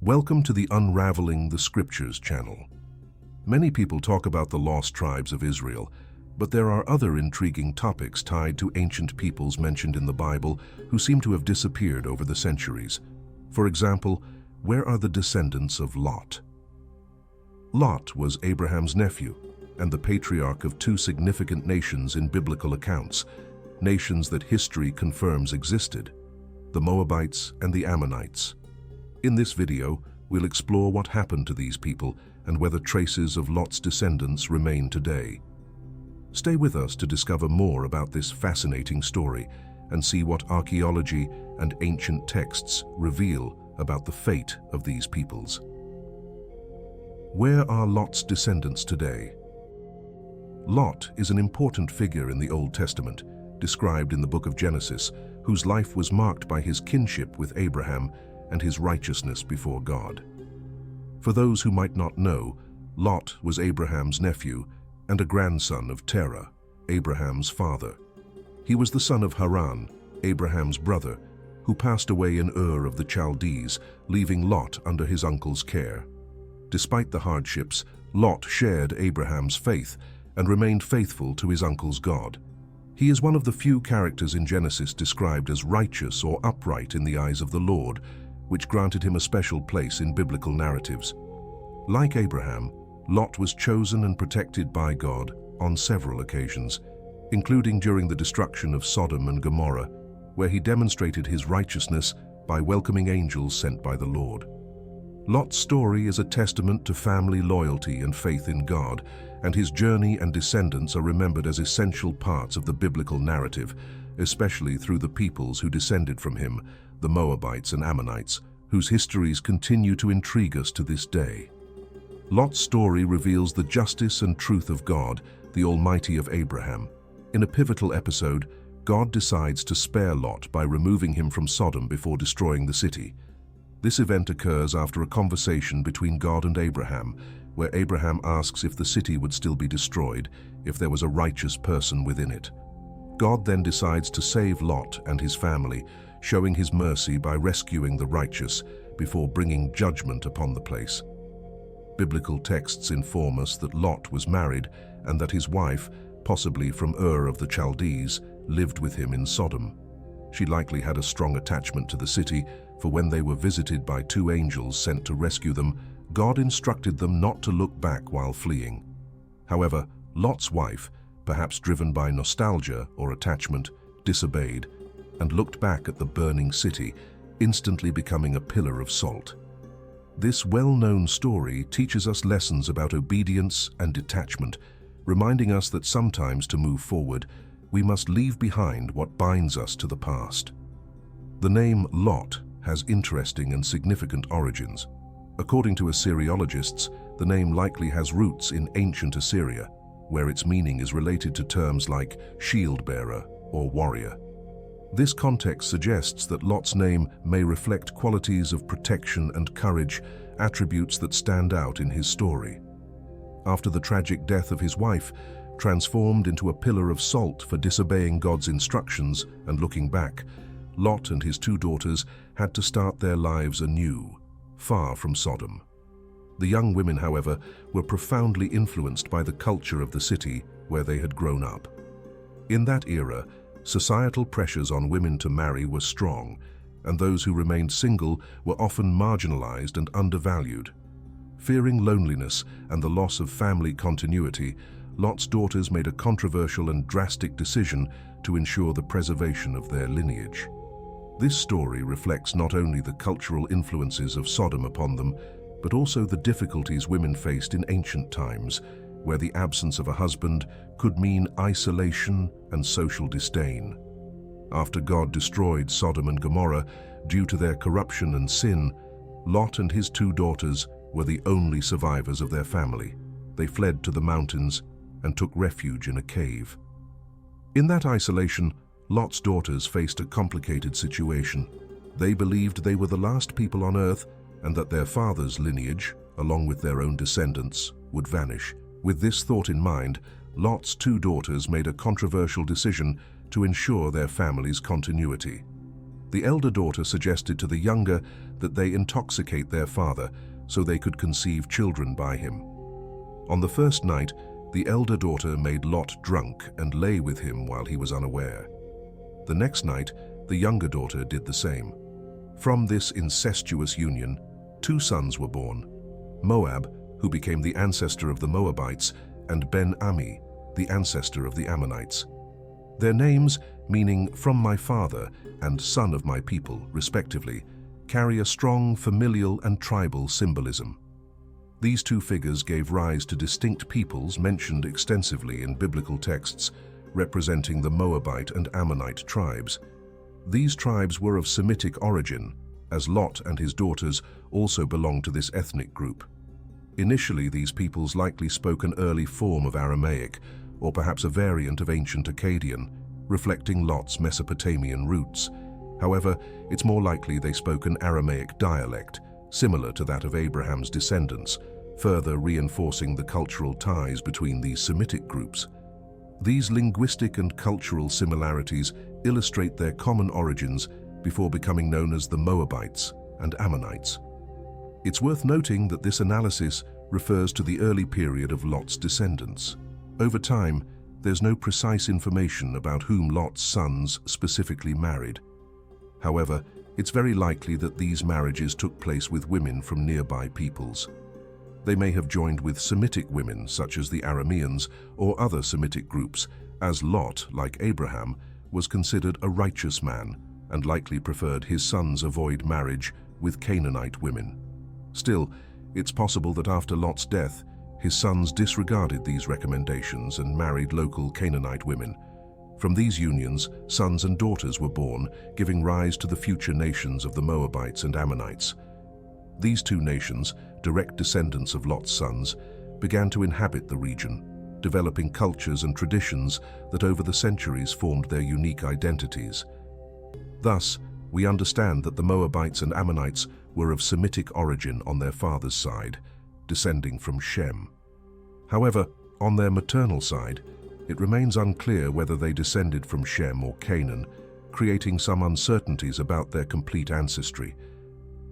Welcome to the Unraveling the Scriptures channel. Many people talk about the lost tribes of Israel, but there are other intriguing topics tied to ancient peoples mentioned in the Bible who seem to have disappeared over the centuries. For example, where are the descendants of Lot? Lot was Abraham's nephew and the patriarch of two significant nations in biblical accounts, nations that history confirms existed, the Moabites and the Ammonites. In this video, we'll explore what happened to these people and whether traces of Lot's descendants remain today. Stay with us to discover more about this fascinating story and see what archaeology and ancient texts reveal about the fate of these peoples. Where are Lot's descendants today? Lot is an important figure in the Old Testament, described in the book of Genesis, whose life was marked by his kinship with Abraham and his righteousness before God. For those who might not know, Lot was Abraham's nephew and a grandson of Terah, Abraham's father. He was the son of Haran, Abraham's brother, who passed away in Ur of the Chaldees, leaving Lot under his uncle's care. Despite the hardships, Lot shared Abraham's faith and remained faithful to his uncle's God. He is one of the few characters in Genesis described as righteous or upright in the eyes of the Lord, which granted him a special place in biblical narratives. Like Abraham, Lot was chosen and protected by God on several occasions, including during the destruction of Sodom and Gomorrah, where he demonstrated his righteousness by welcoming angels sent by the Lord. Lot's story is a testament to family loyalty and faith in God, and his journey and descendants are remembered as essential parts of the biblical narrative, especially through the peoples who descended from him, the Moabites and Ammonites, whose histories continue to intrigue us to this day. Lot's story reveals the justice and truth of God, the Almighty of Abraham. In a pivotal episode, God decides to spare Lot by removing him from Sodom before destroying the city. This event occurs after a conversation between God and Abraham, where Abraham asks if the city would still be destroyed if there was a righteous person within it. God then decides to save Lot and his family, showing his mercy by rescuing the righteous before bringing judgment upon the place. Biblical texts inform us that Lot was married and that his wife, possibly from Ur of the Chaldees, lived with him in Sodom. She likely had a strong attachment to the city, for when they were visited by two angels sent to rescue them, God instructed them not to look back while fleeing. However, Lot's wife, perhaps driven by nostalgia or attachment, disobeyed and looked back at the burning city, instantly becoming a pillar of salt. This well-known story teaches us lessons about obedience and detachment, reminding us that sometimes to move forward, we must leave behind what binds us to the past. The name Lot has interesting and significant origins. According to Assyriologists, the name likely has roots in ancient Assyria, where its meaning is related to terms like shield-bearer or warrior. This context suggests that Lot's name may reflect qualities of protection and courage, attributes that stand out in his story. After the tragic death of his wife, transformed into a pillar of salt for disobeying God's instructions and looking back, Lot and his two daughters had to start their lives anew, far from Sodom. The young women, however, were profoundly influenced by the culture of the city where they had grown up. In that era, societal pressures on women to marry were strong, and those who remained single were often marginalized and undervalued. Fearing loneliness and the loss of family continuity, Lot's daughters made a controversial and drastic decision to ensure the preservation of their lineage. This story reflects not only the cultural influences of Sodom upon them, but also the difficulties women faced in ancient times, where the absence of a husband could mean isolation and social disdain. After God destroyed Sodom and Gomorrah due to their corruption and sin, Lot and his two daughters were the only survivors of their family. They fled to the mountains and took refuge in a cave. In that isolation, Lot's daughters faced a complicated situation. They believed they were the last people on earth and that their father's lineage, along with their own descendants, would vanish. With this thought in mind, Lot's two daughters made a controversial decision to ensure their family's continuity. The elder daughter suggested to the younger that they intoxicate their father so they could conceive children by him. On the first night, the elder daughter made Lot drunk and lay with him while he was unaware. The next night, the younger daughter did the same. From this incestuous union, 2 sons were born: Moab, who became the ancestor of the Moabites, and Ben-Ami, the ancestor of the Ammonites. Their names, meaning "from my father" and "son of my people," respectively, carry a strong familial and tribal symbolism. These 2 figures gave rise to distinct peoples mentioned extensively in biblical texts, representing the Moabite and Ammonite tribes. These tribes were of Semitic origin, as Lot and his daughters also belonged to this ethnic group. Initially, these peoples likely spoke an early form of Aramaic, or perhaps a variant of ancient Akkadian, reflecting Lot's Mesopotamian roots. However, it's more likely they spoke an Aramaic dialect, similar to that of Abraham's descendants, further reinforcing the cultural ties between these Semitic groups. These linguistic and cultural similarities illustrate their common origins before becoming known as the Moabites and Ammonites. It's worth noting that this analysis refers to the early period of Lot's descendants. Over time, there's no precise information about whom Lot's sons specifically married. However, it's very likely that these marriages took place with women from nearby peoples. They may have joined with Semitic women, such as the Arameans or other Semitic groups, as Lot, like Abraham, was considered a righteous man and likely preferred his sons avoid marriage with Canaanite women. Still, it's possible that after Lot's death, his sons disregarded these recommendations and married local Canaanite women. From these unions, sons and daughters were born, giving rise to the future nations of the Moabites and Ammonites. These 2 nations, direct descendants of Lot's sons, began to inhabit the region, developing cultures and traditions that over the centuries formed their unique identities. Thus, we understand that the Moabites and Ammonites were of Semitic origin on their father's side, descending from Shem. However, on their maternal side, it remains unclear whether they descended from Shem or Canaan, creating some uncertainties about their complete ancestry.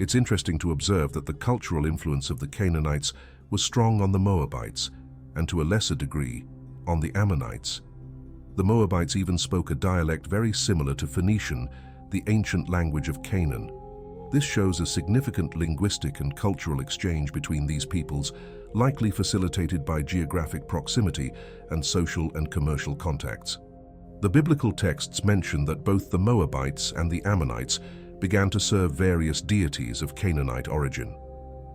It's interesting to observe that the cultural influence of the Canaanites was strong on the Moabites, and to a lesser degree, on the Ammonites. The Moabites even spoke a dialect very similar to Phoenician, the ancient language of Canaan. This shows a significant linguistic and cultural exchange between these peoples, likely facilitated by geographic proximity and social and commercial contacts. The biblical texts mention that both the Moabites and the Ammonites began to serve various deities of Canaanite origin.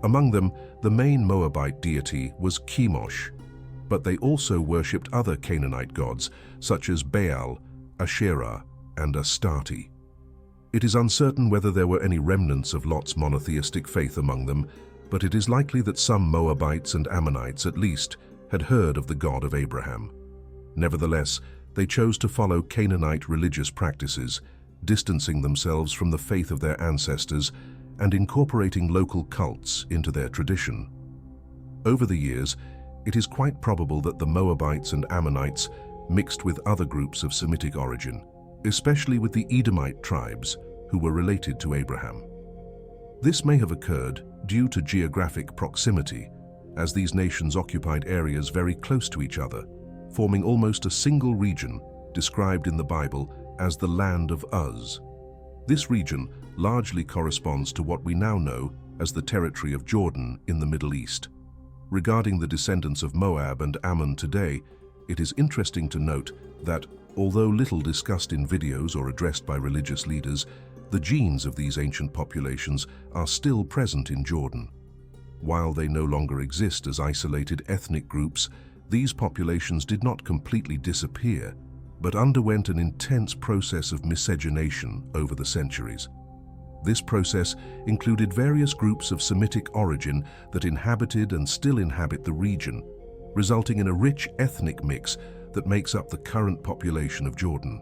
Among them, the main Moabite deity was Chemosh, but they also worshipped other Canaanite gods such as Baal, Asherah, and Astarte. It is uncertain whether there were any remnants of Lot's monotheistic faith among them, but it is likely that some Moabites and Ammonites at least had heard of the God of Abraham. Nevertheless, they chose to follow Canaanite religious practices, distancing themselves from the faith of their ancestors and incorporating local cults into their tradition. Over the years, it is quite probable that the Moabites and Ammonites mixed with other groups of Semitic origin, especially with the Edomite tribes who were related to Abraham. This may have occurred due to geographic proximity, as these nations occupied areas very close to each other, forming almost a single region described in the Bible as the Land of Uz. This region largely corresponds to what we now know as the territory of Jordan in the Middle East. Regarding the descendants of Moab and Ammon today, it is interesting to note that, although little discussed in videos or addressed by religious leaders, the genes of these ancient populations are still present in Jordan. While they no longer exist as isolated ethnic groups, these populations did not completely disappear, but underwent an intense process of miscegenation over the centuries. This process included various groups of Semitic origin that inhabited and still inhabit the region, resulting in a rich ethnic mix that makes up the current population of Jordan.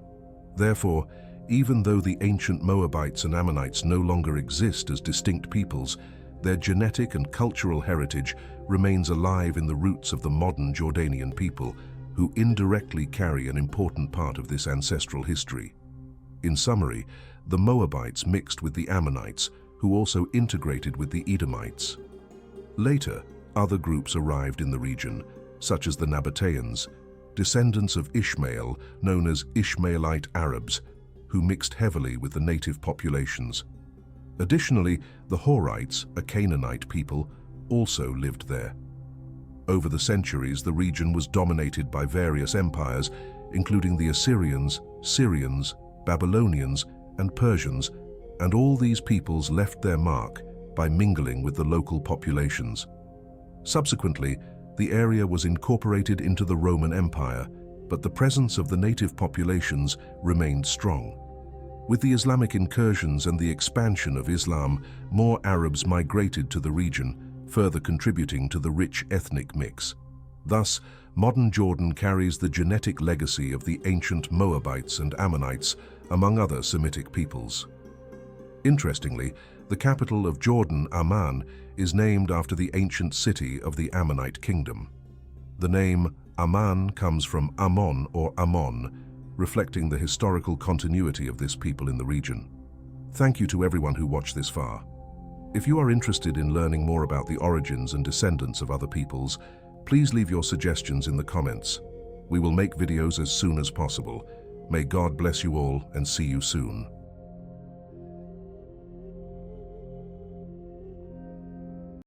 Therefore, even though the ancient Moabites and Ammonites no longer exist as distinct peoples, their genetic and cultural heritage remains alive in the roots of the modern Jordanian people, who indirectly carry an important part of this ancestral history. In summary, the Moabites mixed with the Ammonites, who also integrated with the Edomites. Later, other groups arrived in the region, such as the Nabateans, descendants of Ishmael known as Ishmaelite Arabs, who mixed heavily with the native populations. Additionally, the Horites, a Canaanite people, also lived there. Over the centuries, the region was dominated by various empires, including the Assyrians, Syrians, Babylonians, and Persians, and all these peoples left their mark by mingling with the local populations. Subsequently, the area was incorporated into the Roman Empire, but the presence of the native populations remained strong. With the Islamic incursions and the expansion of Islam, more Arabs migrated to the region, further contributing to the rich ethnic mix. Thus, modern Jordan carries the genetic legacy of the ancient Moabites and Ammonites, among other Semitic peoples. Interestingly, the capital of Jordan, Amman, is named after the ancient city of the Ammonite kingdom. The name Amman comes from Ammon or Ammon, reflecting the historical continuity of this people in the region. Thank you to everyone who watched this far. If you are interested in learning more about the origins and descendants of other peoples, please leave your suggestions in the comments. We will make videos as soon as possible. May God bless you all and see you soon.